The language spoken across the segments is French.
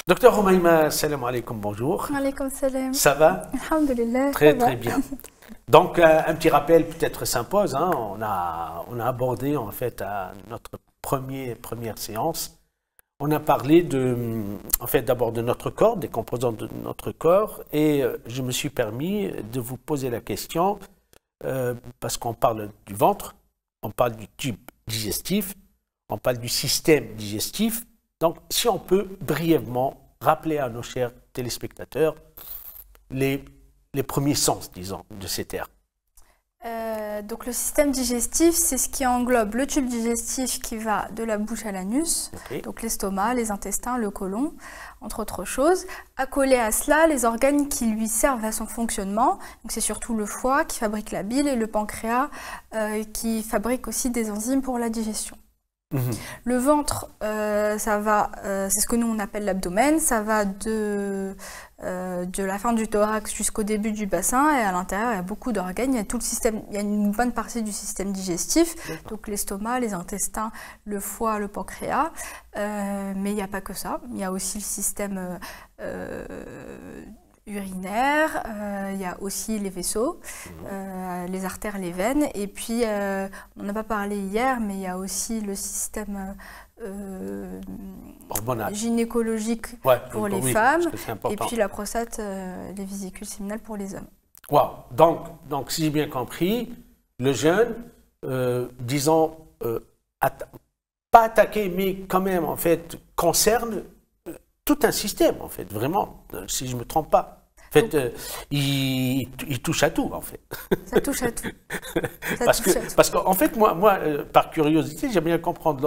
Docteur Homaïma, salam alaikum, bonjour. Alaikum salam. Ça va? Alhamdulillah. Très bien. Donc, un petit rappel peut-être s'impose. Hein. On a abordé en fait à notre première séance. On a parlé d'abord de notre corps, des composants de notre corps, et je me suis permis de vous poser la question parce qu'on parle du ventre, on parle du tube digestif, on parle du système digestif. Donc, si on peut brièvement rappeler à nos chers téléspectateurs les premiers sens, disons, de ces termes. Donc le système digestif, c'est ce qui englobe le tube digestif qui va de la bouche à l'anus, donc l'estomac, les intestins, le côlon, entre autres choses. Accolé à cela, les organes qui lui servent à son fonctionnement, donc c'est surtout le foie qui fabrique la bile et le pancréas qui fabrique aussi des enzymes pour la digestion. Le ventre, ça va, c'est ce que nous on appelle l'abdomen, ça va de la fin du thorax jusqu'au début du bassin, et à l'intérieur il y a beaucoup d'organes, il y a tout le système, il y a une bonne partie du système digestif, donc l'estomac, les intestins, le foie, le pancréas, mais il n'y a pas que ça, il y a aussi le système urinaire, il y a aussi les vaisseaux, les artères, les veines, et puis on n'a pas parlé hier, mais il y a aussi le système gynécologique pour les femmes, et puis la prostate, les vésicules séminales pour les hommes. Wow. Donc si j'ai bien compris, le jeûne, disons, pas attaqué, mais quand même en fait concerne tout un système, en fait, vraiment, si je ne me trompe pas. En fait, il touche à tout, en fait. Ça touche à tout. Parce qu'en fait, moi par curiosité, j'aime bien comprendre,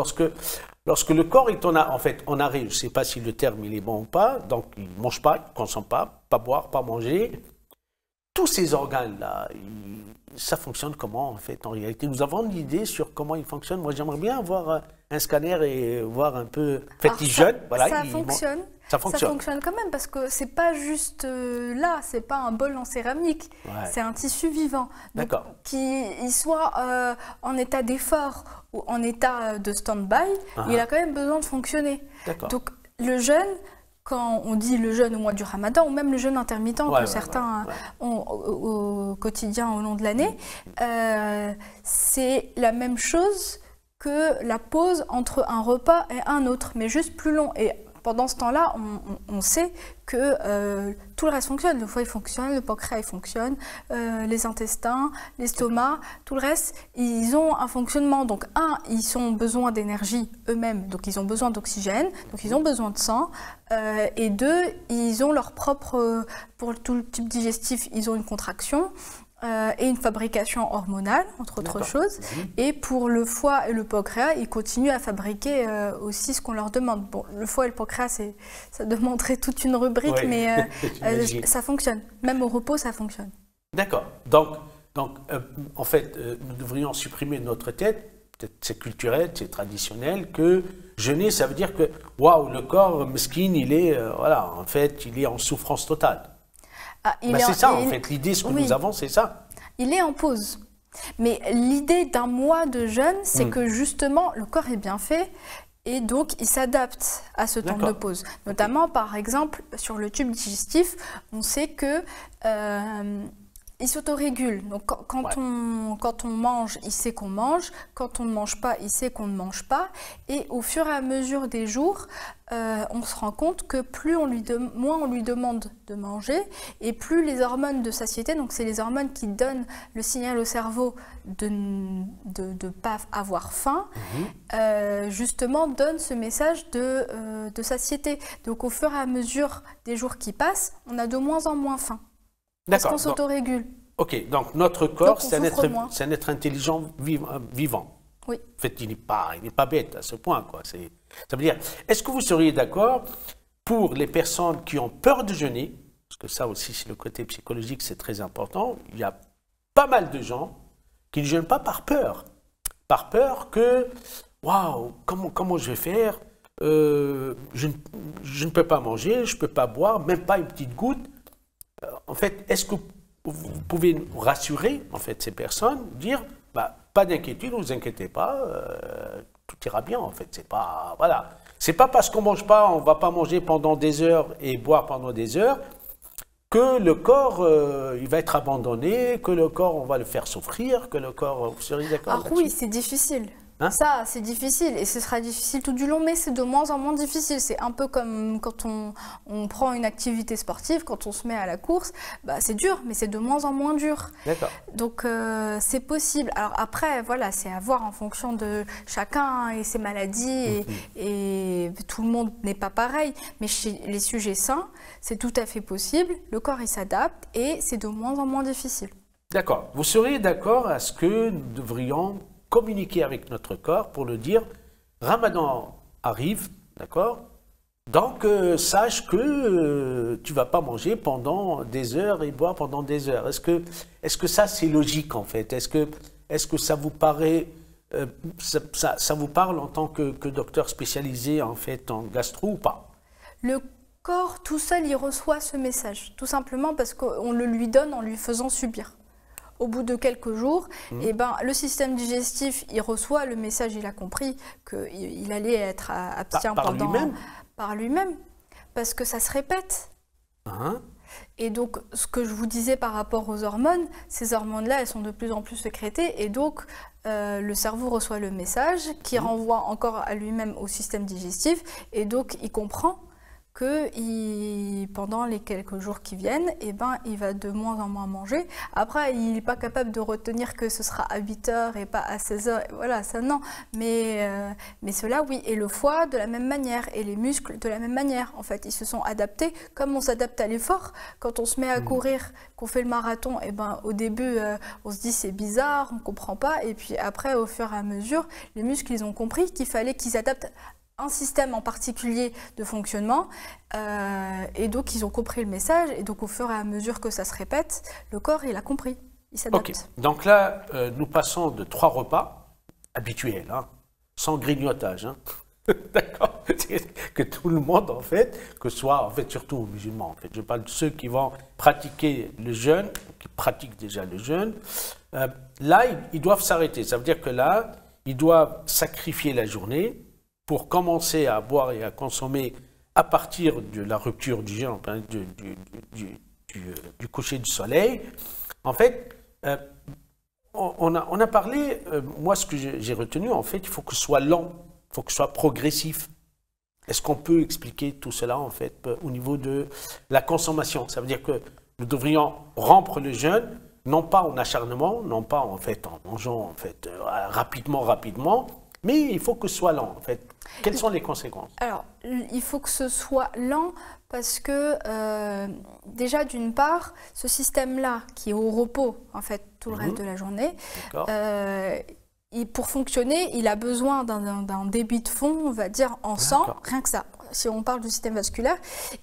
lorsque le corps est en arrêt, je ne sais pas si le terme il est bon ou pas, donc il ne mange pas, il ne consomme pas boire, pas manger, tous ces organes-là, ça fonctionne comment, en fait, en réalité? Nous avons une idée sur comment ils fonctionnent. Moi, j'aimerais bien avoir un scanner et voir un peu... En fait, ils jeûnent, voilà. Ça fonctionne. Ça fonctionne quand même, parce que c'est pas juste là, c'est pas un bol en céramique, c'est un tissu vivant. D'accord. Qu'il soit en état d'effort ou en état de stand-by, il a quand même besoin de fonctionner. D'accord. Donc, le jeûne, quand on dit le jeûne au mois du Ramadan, ou même le jeûne intermittent que certains ont au quotidien au long de l'année, c'est la même chose que la pause entre un repas et un autre, mais juste plus long. Et pendant ce temps-là, on sait que tout le reste fonctionne. Le foie il fonctionne, le pancréas il fonctionne, les intestins, l'estomac, tout le reste, ils ont un fonctionnement. Donc ils ont besoin d'énergie eux-mêmes, donc ils ont besoin d'oxygène, donc ils ont besoin de sang. Et deux, ils ont leur propre, pour tout le type digestif, ils ont une contraction. Et une fabrication hormonale, entre autres choses. Et pour le foie et le pancréas, ils continuent à fabriquer aussi ce qu'on leur demande. Bon, le foie et le pancréas, ça demanderait toute une rubrique, mais ça fonctionne. Même au repos, ça fonctionne. D'accord. Donc en fait, nous devrions supprimer de notre tête, peut-être c'est culturel, c'est traditionnel, que jeûner, ça veut dire que, waouh, le corps mesquine, il est, en fait, il est en souffrance totale. C'est ça, en fait, l'idée, ce que nous avons, c'est ça. Il est en pause. Mais l'idée d'un mois de jeûne, c'est que justement, le corps est bien fait et donc il s'adapte à ce temps de pause. Notamment, par exemple, sur le tube digestif, on sait que il s'autorégule. Donc quand on mange, il sait qu'on mange. Quand on ne mange pas, il sait qu'on ne mange pas. Et au fur et à mesure des jours, on se rend compte que moins on lui demande de manger, et plus les hormones de satiété, donc c'est les hormones qui donnent le signal au cerveau de ne pas avoir faim, justement donnent ce message de satiété. Donc au fur et à mesure des jours qui passent, on a de moins en moins faim. Parce qu'on s'autorégule. Ok, donc notre corps, c'est un être intelligent vivant. Oui. En fait, il n'est pas bête à ce point, quoi. Ça veut dire, est-ce que vous seriez d'accord pour les personnes qui ont peur de jeûner, parce que ça aussi, c'est le côté psychologique, c'est très important, il y a pas mal de gens qui ne jeûnent pas par peur. Par peur que, waouh, comment je vais faire, je ne peux pas manger, je ne peux pas boire, même pas une petite goutte. En fait, est-ce que vous pouvez nous rassurer, en fait, ces personnes, dire, pas d'inquiétude, ne vous inquiétez pas, tout sortira bien, en fait. C'est pas, voilà. C'est pas parce qu'on mange pas, on va pas manger pendant des heures et boire pendant des heures, que le corps, il va être abandonné, que le corps, on va le faire souffrir, que le corps, vous seriez d'accord? Ah oui, c'est difficile. Hein? Ça, c'est difficile et ce sera difficile tout du long, mais c'est de moins en moins difficile. C'est un peu comme quand on prend une activité sportive, quand on se met à la course, bah, c'est dur, mais c'est de moins en moins dur. D'accord. Donc, c'est possible. Alors après, voilà, c'est à voir en fonction de chacun et ses maladies et tout le monde n'est pas pareil. Mais chez les sujets sains, c'est tout à fait possible. Le corps, il s'adapte et c'est de moins en moins difficile. D'accord. Vous seriez d'accord à ce que nous devrions communiquer avec notre corps pour le dire, Ramadan arrive, d'accord? Donc, sache que tu ne vas pas manger pendant des heures et boire pendant des heures. Est-ce que ça, c'est logique, en fait? Est-ce que ça vous paraît, ça vous parle en tant que docteur spécialisé, en fait, en gastro ou pas? Le corps, tout seul, il reçoit ce message, tout simplement parce qu'on le lui donne en lui faisant subir. Au bout de quelques jours, eh ben, le système digestif, il reçoit le message, il a compris qu'il allait être abstinent par lui-même, parce que ça se répète. Et donc, ce que je vous disais par rapport aux hormones, ces hormones-là, elles sont de plus en plus sécrétées, et donc le cerveau reçoit le message qui renvoie encore à lui-même au système digestif, et donc il comprend que pendant les quelques jours qui viennent, eh ben, il va de moins en moins manger. Après, il n'est pas capable de retenir que ce sera à 8 heures et pas à 16 heures. Voilà, ça non. Mais cela, oui. Et le foie, de la même manière. Et les muscles, de la même manière. En fait, ils se sont adaptés comme on s'adapte à l'effort. Quand on se met à courir, qu'on fait le marathon, eh ben, au début, on se dit c'est bizarre, on ne comprend pas. Et puis après, au fur et à mesure, les muscles, ils ont compris qu'il fallait qu'ils s'adaptent un système en particulier de fonctionnement et donc ils ont compris le message et donc au fur et à mesure que ça se répète, le corps il a compris, il s'adapte. Ok, donc là nous passons de 3 repas habituels, hein, sans grignotage, hein. D'accord, que tout le monde en fait, que ce soit en fait surtout aux musulmans en fait, je parle de ceux qui vont pratiquer le jeûne, qui pratiquent déjà le jeûne, là ils doivent s'arrêter, ça veut dire que là ils doivent sacrifier la journée pour commencer à boire et à consommer à partir de la rupture du jeûne, du coucher du soleil. En fait, on a parlé, moi ce que j'ai retenu, en fait, il faut que ce soit lent, il faut que ce soit progressif. Est-ce qu'on peut expliquer tout cela, en fait, au niveau de la consommation? Ça veut dire que nous devrions rompre le jeûne, non pas en acharnement, non pas en fait en mangeant en fait, rapidement, mais il faut que ce soit lent, en fait. Quelles sont les conséquences? Alors, il faut que ce soit lent parce que, déjà, d'une part, ce système-là, qui est au repos, en fait, tout le reste de la journée, pour fonctionner, il a besoin d'un débit de fond, on va dire, en sang, rien que ça, si on parle du système vasculaire.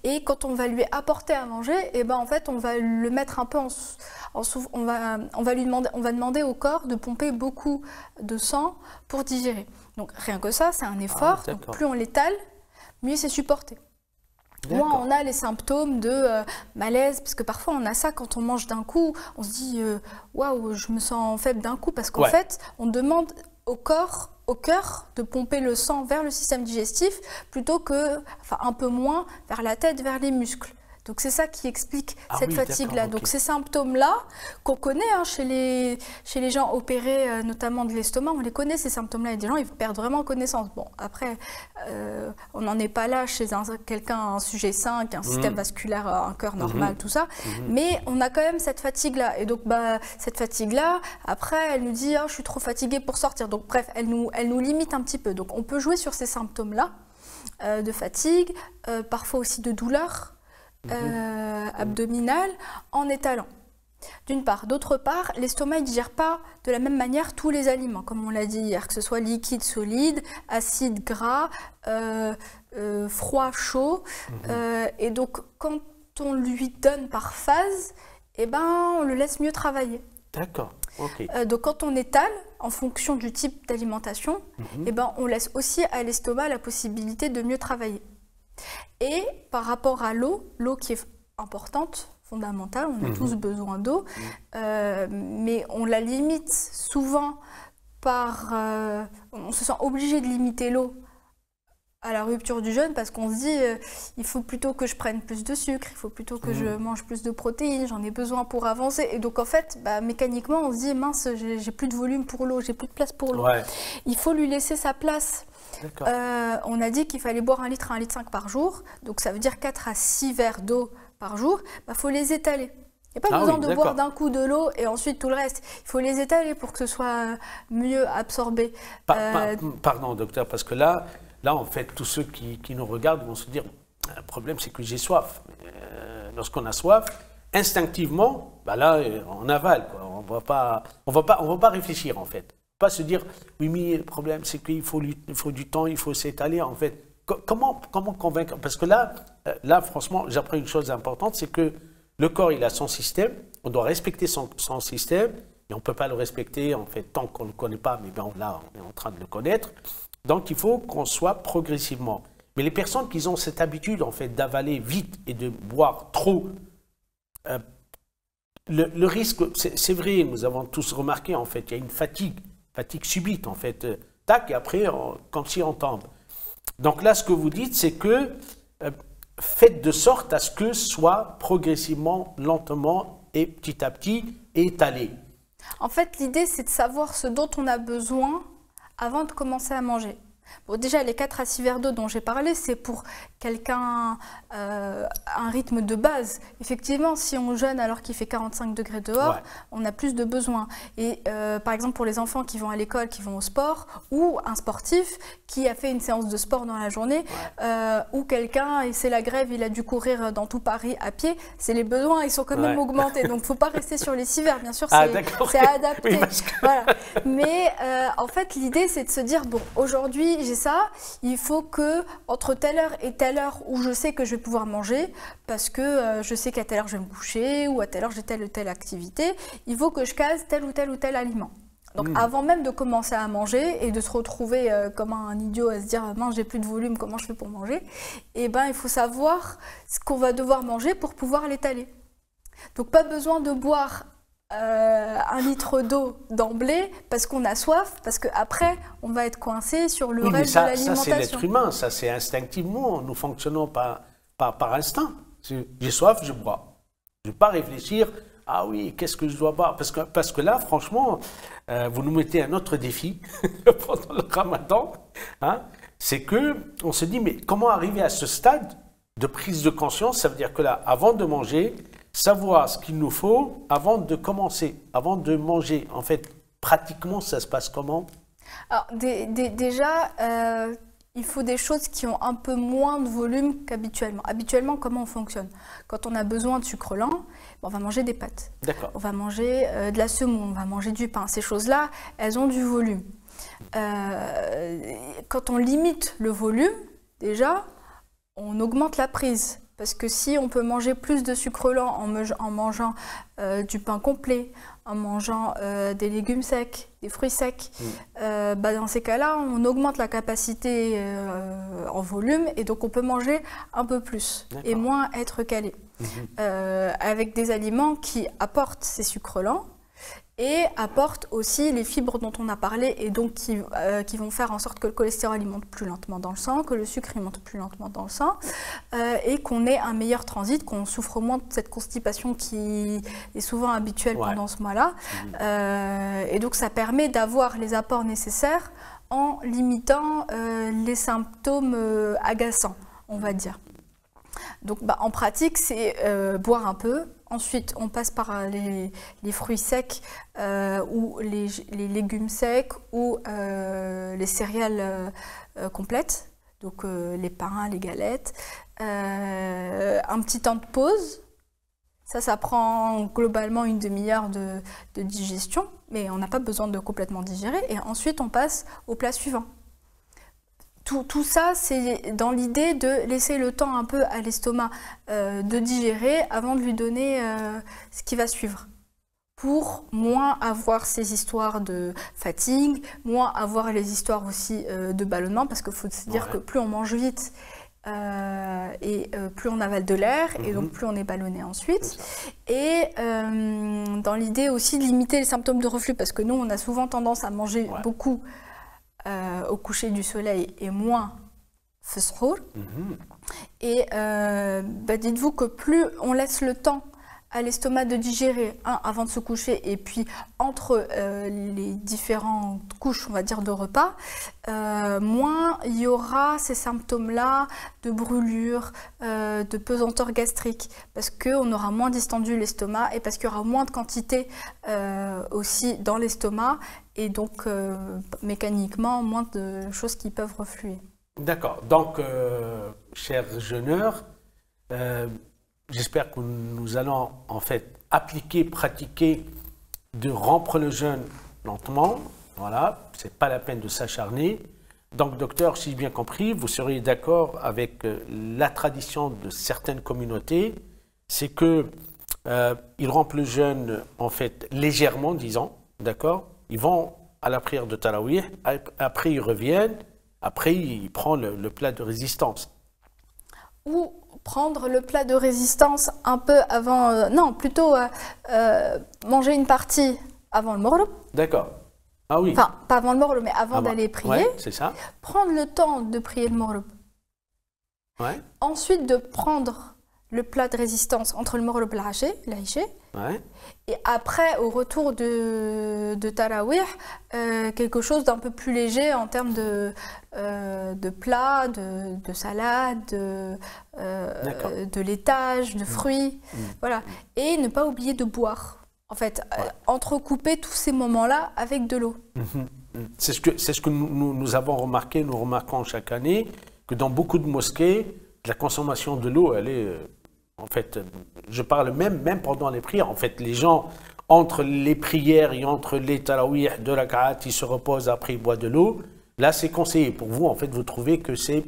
Et quand on va lui apporter à manger, eh ben, en fait, on va le mettre un peu on va demander au corps de pomper beaucoup de sang pour digérer. Donc rien que ça, c'est un effort. Donc, plus on l'étale, mieux c'est supporté. Moins on a les symptômes de malaise, parce que parfois on a ça quand on mange d'un coup, on se dit waouh, je me sens faible d'un coup, parce qu'en fait, on demande au corps, au cœur, de pomper le sang vers le système digestif plutôt que, enfin un peu moins, vers la tête, vers les muscles. Donc c'est ça qui explique cette fatigue-là. Donc ces symptômes-là qu'on connaît hein, chez les gens opérés, notamment de l'estomac, on les connaît ces symptômes-là. Et des gens, ils perdent vraiment connaissance. Bon, après, on n'en est pas là chez quelqu'un, un sujet sain, qui a un système vasculaire, un cœur normal, tout ça. Mais on a quand même cette fatigue-là. Et donc cette fatigue-là, après, elle nous dit oh, je suis trop fatiguée pour sortir. Donc bref, elle nous limite un petit peu. Donc on peut jouer sur ces symptômes-là de fatigue, parfois aussi de douleur. Abdominale en étalant. D'une part. D'autre part, l'estomac ne digère pas de la même manière tous les aliments, comme on l'a dit hier, que ce soit liquide, solide, acide, gras, froid, chaud. Et donc, quand on lui donne par phase, eh ben, on le laisse mieux travailler. D'accord. Okay. Donc, quand on étale, en fonction du type d'alimentation, eh ben, on laisse aussi à l'estomac la possibilité de mieux travailler. Et par rapport à l'eau qui est importante, fondamentale, on a tous besoin d'eau, mais on la limite souvent on se sent obligé de limiter l'eau à la rupture du jeûne parce qu'on se dit il faut plutôt que je prenne plus de sucre, il faut plutôt que je mange plus de protéines, j'en ai besoin pour avancer. Et donc en fait, mécaniquement, on se dit mince, j'ai plus de volume pour l'eau, j'ai plus de place pour l'eau. Ouais. Il faut lui laisser sa place. On a dit qu'il fallait boire 1 litre à 1,5 litre par jour, donc ça veut dire 4 à 6 verres d'eau par jour. Faut les étaler. Il n'y a pas besoin de boire d'un coup de l'eau et ensuite tout le reste. Il faut les étaler pour que ce soit mieux absorbé. Pardon, docteur, parce que là, en fait, tous ceux qui nous regardent vont se dire le problème, c'est que j'ai soif. Lorsqu'on a soif, instinctivement, là, on avale, quoi. On va pas réfléchir, en fait. Pas se dire oui, mais le problème, c'est qu'il faut du temps, il faut s'étaler, en fait. Comment convaincre? Parce que là, franchement, j'apprends une chose importante, c'est que le corps, il a son système. On doit respecter son système, et on ne peut pas le respecter, en fait, tant qu'on ne le connaît pas. Mais là, on est en train de le connaître. Donc, il faut qu'on soit progressivement. Mais les personnes qui ont cette habitude, en fait, d'avaler vite et de boire trop, le risque, c'est vrai, nous avons tous remarqué, en fait, il y a une fatigue subite, en fait. Tac, et après, comme si on tombe. Donc là, ce que vous dites, c'est que faites de sorte à ce que ce soit progressivement, lentement et petit à petit étalé. En fait, l'idée, c'est de savoir ce dont on a besoin avant de commencer à manger. Bon, déjà, les 4 à 6 verres d'eau dont j'ai parlé, c'est pour quelqu'un un rythme de base. Effectivement, si on jeûne alors qu'il fait 45 degrés dehors, on a plus de besoins. Et par exemple, pour les enfants qui vont à l'école, qui vont au sport, ou un sportif qui a fait une séance de sport dans la journée, ou quelqu'un, et c'est la grève, il a dû courir dans tout Paris à pied, c'est les besoins, ils sont quand même augmentés. Donc, il ne faut pas rester sur les 6 verres. Bien sûr, c'est adapté. Oui, voilà. Mais en fait, l'idée, c'est de se dire, bon, aujourd'hui, j'ai ça, il faut que entre telle heure et telle heure où je sais que je vais pouvoir manger, parce que je sais qu'à telle heure je vais me coucher, ou à telle heure j'ai telle ou telle activité, il faut que je case tel ou tel aliment. Donc avant même de commencer à manger et de se retrouver comme un idiot à se dire « mince, j'ai plus de volume, comment je fais pour manger ?» Eh ben, il faut savoir ce qu'on va devoir manger pour pouvoir l'étaler. Donc pas besoin de boire 1 litre d'eau d'emblée parce qu'on a soif, parce qu'après on va être coincé sur le reste de l'alimentation. Ça c'est l'être humain, ça c'est instinctivement, nous fonctionnons par instinct. J'ai soif, je bois. Je ne vais pas réfléchir, ah oui, qu'est-ce que je dois boire, parce que là franchement, vous nous mettez un autre défi pendant le Ramadan, hein, c'est qu'on se dit mais comment arriver à ce stade de prise de conscience? Ça veut dire que là, avant de manger, savoir ce qu'il nous faut avant de commencer, avant de manger. En fait, pratiquement, ça se passe comment? Alors, déjà, il faut des choses qui ont un peu moins de volume qu'habituellement. Habituellement, comment on fonctionne? Quand on a besoin de sucre lent, on va manger des pâtes. D'accord. On va manger de la semoule, on va manger du pain. Ces choses-là, elles ont du volume. Quand on limite le volume, déjà, on augmente la prise. Parce que si on peut manger plus de sucre lent en mangeant du pain complet, en mangeant des légumes secs, des fruits secs, dans ces cas-là, on augmente la capacité en volume et donc on peut manger un peu plus et moins être calé. Avec des aliments qui apportent ces sucres lents et apportent aussi les fibres dont on a parlé et donc qui vont faire en sorte que le cholestérol il monte plus lentement dans le sang, que le sucre il monte plus lentement dans le sang et qu'on ait un meilleur transit, qu'on souffre moins de cette constipation qui est souvent habituelle pendant ce mois-là. Et donc ça permet d'avoir les apports nécessaires en limitant les symptômes agaçants, on va dire. Donc en pratique, c'est boire un peu. Ensuite, on passe par les fruits secs ou les légumes secs ou les céréales complètes, donc les pains, les galettes. Un petit temps de pause, ça prend globalement une demi-heure de digestion, mais on n'a pas besoin de complètement digérer. Et ensuite, on passe au plat suivant. Tout ça, c'est dans l'idée de laisser le temps un peu à l'estomac de digérer avant de lui donner ce qui va suivre. Pour moins avoir ces histoires de fatigue, moins avoir les histoires aussi de ballonnement, parce qu'il faut se dire que plus on mange vite, et plus on avale de l'air, et donc plus on est ballonné ensuite. Et dans l'idée aussi de limiter les symptômes de reflux, parce que nous, on a souvent tendance à manger beaucoup au coucher du soleil et moins fesrour. Et dites-vous que plus on laisse le temps à l'estomac de digérer, avant de se coucher, et puis entre les différentes couches, on va dire, de repas, moins il y aura ces symptômes-là de brûlure, de pesanteur gastrique, parce qu'on aura moins distendu l'estomac et parce qu'il y aura moins de quantité aussi dans l'estomac, et donc mécaniquement moins de choses qui peuvent refluer. D'accord. Donc, chers jeûneurs, j'espère que nous allons en fait appliquer, pratiquer, de rompre le jeûne lentement. Voilà, c'est pas la peine de s'acharner. Donc, docteur, si j'ai bien compris, vous seriez d'accord avec la tradition de certaines communautés, c'est que ils rompent le jeûne en fait légèrement, disons, d'accord. Ils vont à la prière de Tarawih, après ils reviennent, après ils prennent le plat de résistance. Ou prendre le plat de résistance un peu avant, non, plutôt manger une partie avant le maghrib. D'accord. Ah oui. Enfin, pas avant le maghrib, mais avant d'aller prier. Ouais, c'est ça. Prendre le temps de prier le maghrib. Ouais. Ensuite, de prendre le plat de résistance entre le maghrib et l'Aïché. Ouais. Et après, au retour de Tarawih, quelque chose d'un peu plus léger en termes de plats, de salade, de laitage, de fruits. Voilà. Et ne pas oublier de boire. En fait, entrecouper tous ces moments-là avec de l'eau. C'est ce que nous avons remarqué, nous remarquons chaque année, que dans beaucoup de mosquées, la consommation de l'eau, elle est... En fait, je parle même pendant les prières. En fait, les gens, entre les prières et entre les tarawih de rak'at, ils se reposent, après ils boivent de l'eau. Là, c'est conseillé. Pour vous, en fait, vous trouvez que c'est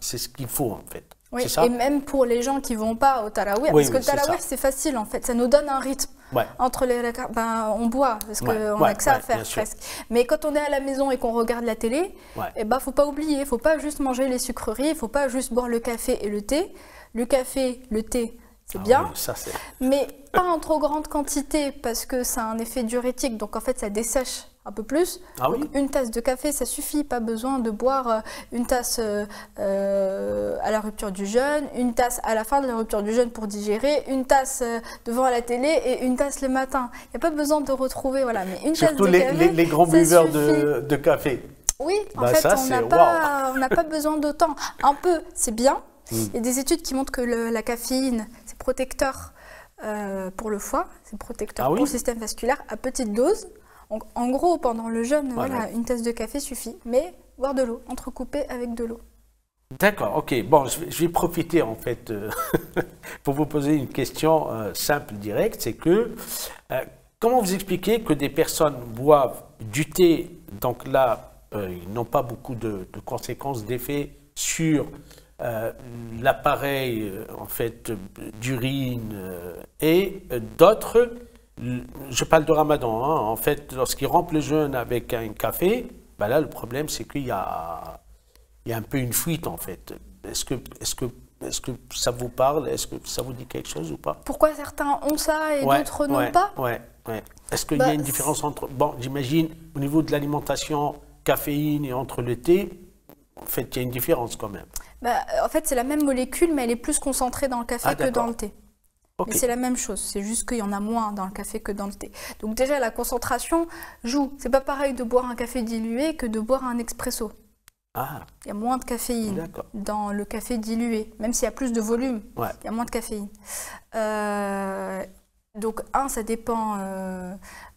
ce qu'il faut, en fait. Oui, c'est ça? Et même pour les gens qui ne vont pas au tarawih, parce que le tarawih, c'est facile, en fait. Ça nous donne un rythme. Entre les rak'at, on boit, parce qu'on n'a que ça à faire, presque. Mais quand on est à la maison et qu'on regarde la télé, il ne faut pas oublier, il ne faut pas juste manger les sucreries, il ne faut pas juste boire le café et le thé. Le café, le thé, c'est bien, mais pas en trop grande quantité parce que ça a un effet diurétique, donc en fait ça dessèche un peu plus. Donc, une tasse de café, ça suffit, pas besoin de boire une tasse à la rupture du jeûne, une tasse à la fin de la rupture du jeûne pour digérer, une tasse devant la télé et une tasse le matin. Il n'y a pas besoin de retrourer, voilà, mais une surtout tasse de café, les grands buveurs de café. Oui, en fait, on n'a pas besoin d'autant. Un peu, c'est bien. Il y a des études qui montrent que la caféine, c'est protecteur pour le foie, c'est protecteur pour le système vasculaire à petite dose. Donc, en gros, pendant le jeûne, une tasse de café suffit, mais boire de l'eau, entrecoupée avec de l'eau. D'accord, ok. Bon, je vais profiter en fait pour vous poser une question simple, directe. C'est que comment vous expliquez que des personnes boivent du thé, donc là, ils n'ont pas beaucoup de conséquences, d'effets sur l'appareil en fait d'urine et d'autres, je parle de Ramadan, en fait lorsqu'ils rompent le jeûne avec un café, là le problème c'est qu'il y a un peu une fuite en fait. Est-ce que ça vous parle? Est-ce que ça vous dit quelque chose ou pas? Pourquoi certains ont ça et d'autres n'ont pas? Est-ce qu'il y a une différence entre, j'imagine au niveau de l'alimentation caféine et entre le thé, en fait il y a une différence quand même. En fait, c'est la même molécule, mais elle est plus concentrée dans le café que dans le thé. Mais c'est la même chose, c'est juste qu'il y en a moins dans le café que dans le thé. Donc déjà, la concentration joue. C'est pas pareil de boire un café dilué que de boire un expresso. Il y a moins de caféine dans le café dilué, même s'il y a plus de volume, il y a moins de caféine. Donc, ça dépend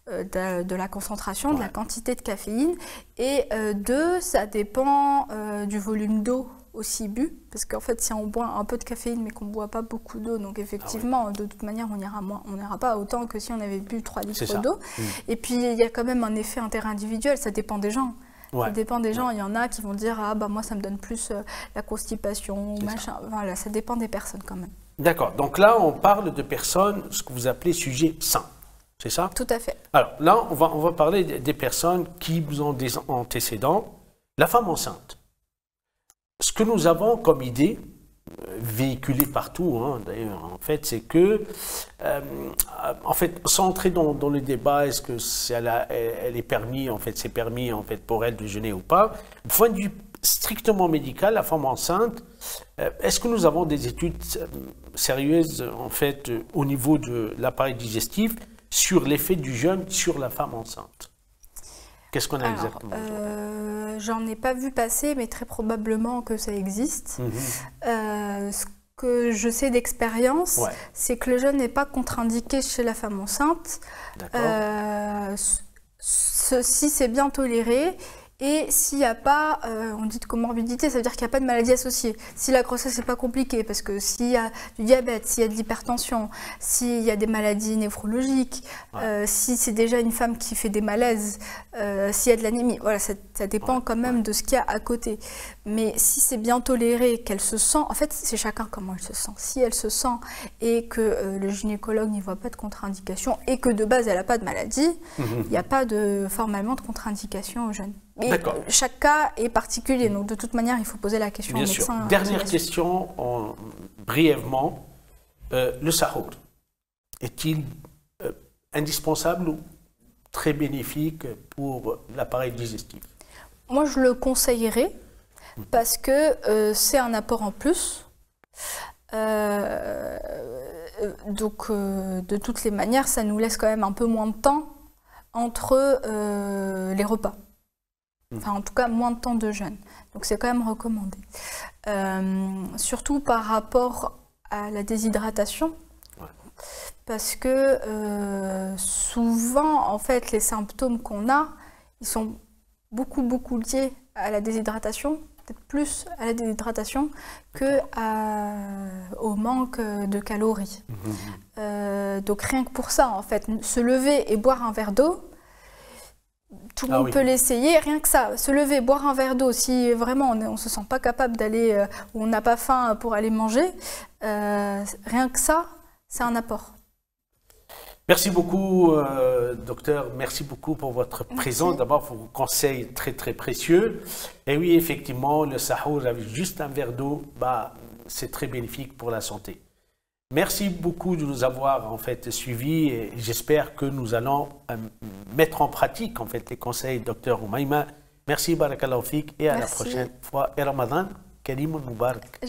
de la concentration, de la quantité de caféine. Et deux, ça dépend du volume d'eau aussi bu, parce qu'en fait si on boit un peu de caféine mais qu'on ne boit pas beaucoup d'eau, donc effectivement de toute manière on n'ira pas autant que si on avait bu 3 litres d'eau. Et puis il y a quand même un effet interindividuel, ça dépend des gens. Ça dépend des gens, il y en a qui vont dire moi ça me donne plus la constipation, machin. Voilà, ça dépend des personnes quand même. D'accord, donc là on parle de personnes, ce que vous appelez sujets sains, c'est ça? Tout à fait. Alors là on va parler des personnes qui ont des antécédents, la femme enceinte. Ce que nous avons comme idée, véhiculé partout, hein, d'ailleurs, en fait, c'est que, en fait, sans entrer dans le débat, est-ce que elle est permis, en fait, c'est permis, en fait, pour elle de jeûner ou pas, du point de vue strictement médical, la femme enceinte, est-ce que nous avons des études sérieuses, en fait, au niveau de l'appareil digestif sur l'effet du jeûne sur la femme enceinte? Qu'est-ce qu'on a exactement? J'en ai pas vu passer, mais très probablement que ça existe. Ce que je sais d'expérience, c'est que le jeûne n'est pas contre-indiqué chez la femme enceinte. Ceci, c'est bien toléré. Et s'il n'y a pas, on dit de comorbidité, ça veut dire qu'il n'y a pas de maladie associée. Si la grossesse n'est pas compliquée, parce que s'il y a du diabète, s'il y a de l'hypertension, s'il y a des maladies néphrologiques, si c'est déjà une femme qui fait des malaises, s'il y a de l'anémie, voilà, ça dépend quand même de ce qu'il y a à côté. Mais si c'est bien toléré, qu'elle se sent, en fait, c'est chacun comment elle se sent. Si elle se sent et que le gynécologue n'y voit pas de contre-indication et que de base elle n'a pas de maladie, il n'y a pas formellement de contre-indication au jeûne. Mais chaque cas est particulier, donc de toute manière, il faut poser la question au médecin. Bien sûr. Dernière question, brièvement. Le sahur, est-il indispensable ou très bénéfique pour l'appareil digestif? Moi, je le conseillerais parce que c'est un apport en plus. Donc, de toutes les manières, ça nous laisse quand même un peu moins de temps entre les repas. Enfin, en tout cas, moins de temps de jeûne. Donc, c'est quand même recommandé. Surtout par rapport à la déshydratation. Parce que souvent, en fait, les symptômes qu'on a, ils sont beaucoup liés à la déshydratation, peut-être plus à la déshydratation qu'au manque de calories. Donc, rien que pour ça, en fait, se lever et boire un verre d'eau, tout le monde peut l'essayer, rien que ça, se lever, boire un verre d'eau, si vraiment on ne se sent pas capable d'aller, ou on n'a pas faim pour aller manger, rien que ça, c'est un apport. Merci beaucoup, docteur, merci beaucoup pour votre présence, d'abord pour vos conseils très précieux. Et oui, effectivement, le sahur avec juste un verre d'eau, c'est très bénéfique pour la santé. Merci beaucoup de nous avoir en fait suivis et j'espère que nous allons mettre en pratique en fait les conseils de Dr Oumaima. Merci, barakallahu fik, et à la prochaine fois. Et Ramadan Karim Mubarak.